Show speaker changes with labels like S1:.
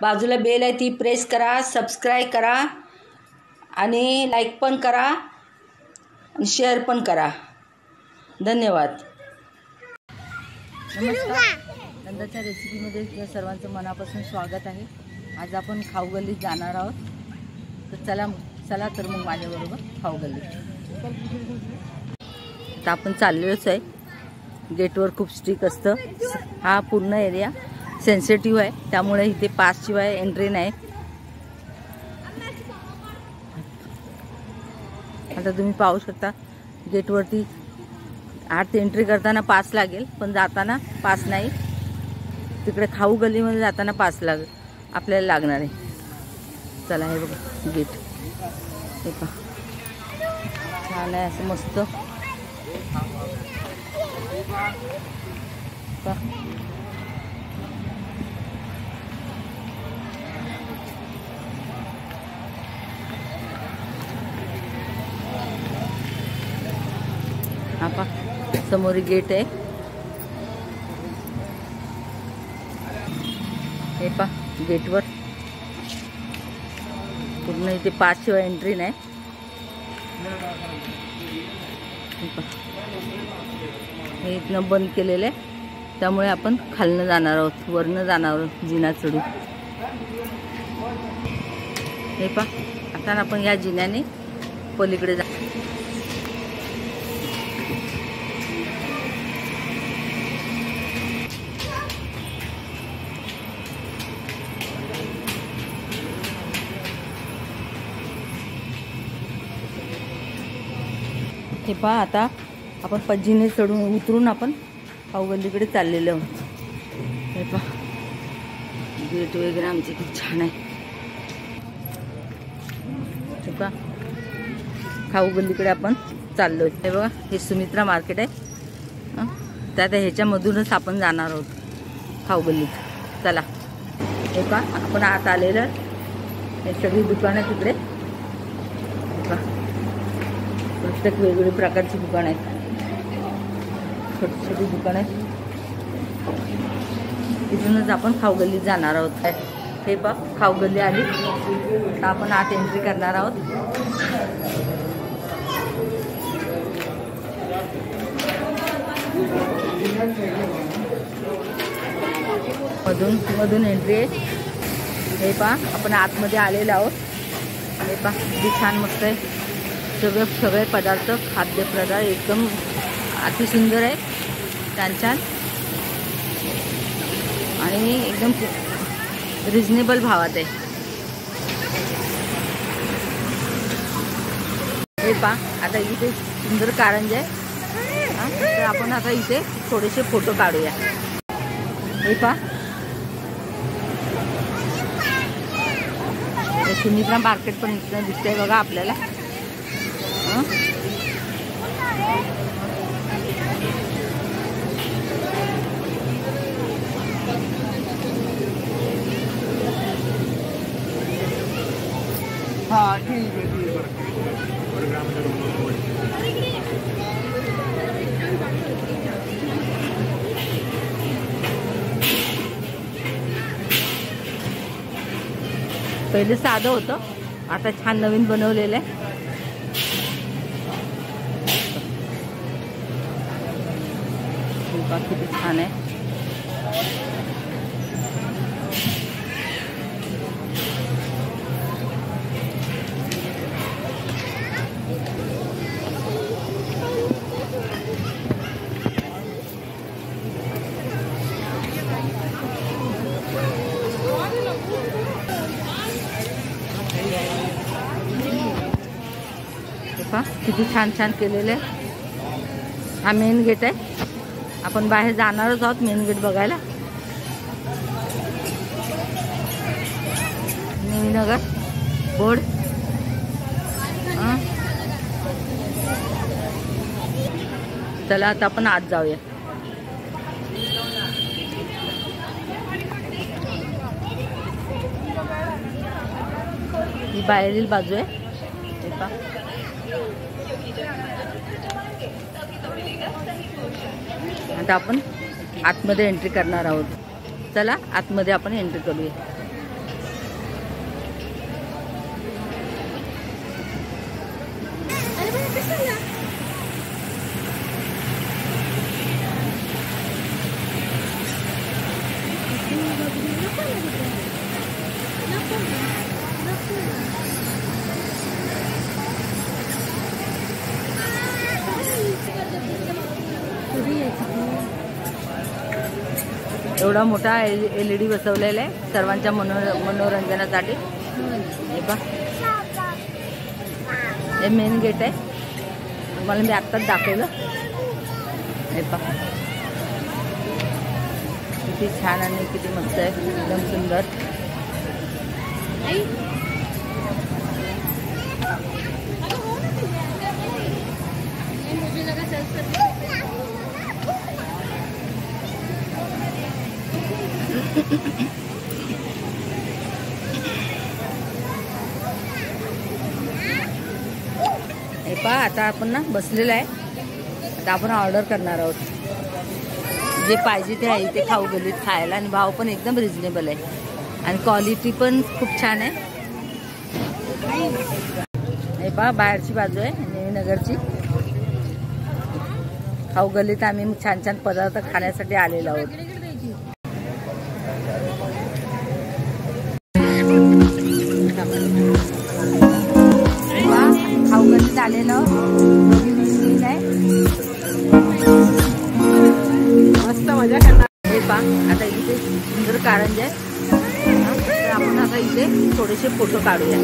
S1: बाजूला बेल आहे ती प्रेस करा, सबस्क्राईब करा आणि लाईक पण करा आणि शेअर पण करा. धन्यवाद. नमस्कार. नंदाच्या रेसिपीमध्ये सर्वांचं मनापासून स्वागत आहे. आज आपण खाऊ गल्लीत जाणार आहोत. तर चला तर मग माझ्याबरोबर खाऊ गल्लीत. आता आपण चाललेलोच आहे. गेटवर खूप स्ट्रिक असतं. हा पूर्ण एरिया सेन्सिटिव्ह आहे, त्यामुळे इथे पासशिवाय एंट्री नाही. आता तुम्ही पाहू शकता गेटवरती आत एंट्री करताना पास लागेल, पण जाताना पास नाही. तिकडे खाऊ गल्लीमध्ये जाताना पास आपल्याला लागणार आहे. चला हे बघा गेट, हे पहा छान आहे असं मस्त. हा समोर गेट आहे. हे पा गेटवर पूर्ण इथे पासशिवाय एंट्री नाही. हे इथनं बंद केलेलं आहे, त्यामुळे आपण खालनं जाणार आहोत, वरनं जाणार आहोत जिना चढून. हे पा आता आपण या जिन्याने पलीकडे जा. हे पहा आता आपण पज्जीने चढून उतरून आपण खाऊ गल्लीकडे चाललेलो आहोत. हे पहा गेट वगैरे आमचे खूप छान आहे. हे पहा खाऊ गल्लीकडे आपण चाललो. हे बघा हे सुमित्रा मार्केट आहे. त्यात ह्याच्यामधूनच आपण जाणार आहोत खाऊ गल्लीत. चला हे पहा आपण आत आलेलं. हे सगळी दुकानं तिकडे. हे पहा प्रत्येक वेगवेगळी प्रकारची दुकान आहेत, छोटी छोटी दुकान आहेत. तिथूनच आपण खाऊ गल्लीत जाणार आहोत. हे बघ खाऊ गल्ली आली. आता आपण आत एंट्री करणार आहोत. मधून एंट्री आहे. हे पहा आपण आतमध्ये आलेलो आहोत. हे पहा किती छान मस्त आहे. सगळे पदार्थ खाद्यपदार्थ एकदम अतिसुंदर आहे, छान छान आणि एकदम रिजनेबल भावात आहे. हे पहा आता इथे सुंदर कारंजे आहे. तर आपण आता इथे थोडेसे फोटो काढूया. हे पहा सुमित्रा मार्केट पण इथं दिसतंय बघा आपल्याला.
S2: हाँ ठीक है
S1: पहिले साधं होतं, आता छान नवीन बनवलेलं आहे. किती छान आहे. किती छान छान केलेले. हा मेन गेट आहे. आपण बाहेर जाणारच आहोत मेन गेट बघायला. नगर बोर्ड. चला आता आपण आत जाऊया. ही बाहेरील बाजू आहे. आता आपण आतमध्ये एंट्री करणार आहोत. चला आतमध्ये आपण एंट्री करूया. एवढा मोठा LED बसवलेला आहे सर्वांच्या मनोरंजनासाठी। हे पहा, हे मेन गेट आहे, मला मी आत्ताच दाखवलं। हे पहा किती छान आणि किती मस्त आहे, एकदम सुंदर। हे पहा, आता आपण ना बसलेलं आहे, आता आपण ऑर्डर करणार आहोत। जे पाहिजे ते आहे इथे खाऊ गल्लीत खायला, आणि भाव पण एकदम रिजनेबल आहे आणि क्वालिटी पण खूप छान आहे। हे पहा, बाहेरची बाजू आहे नेवे नगरची। खाऊ गल्लीत आम्ही छान छान पदार्थ खाण्यासाठी आलेलो आहोत। खाऊ गल्लीत आलेलो आहे,
S2: मस्त मजा करणार।
S1: हे पहा, आता इथे सुंदर कारंजे आहे, तर आपण आता इथे थोडेसे फोटो काढूया।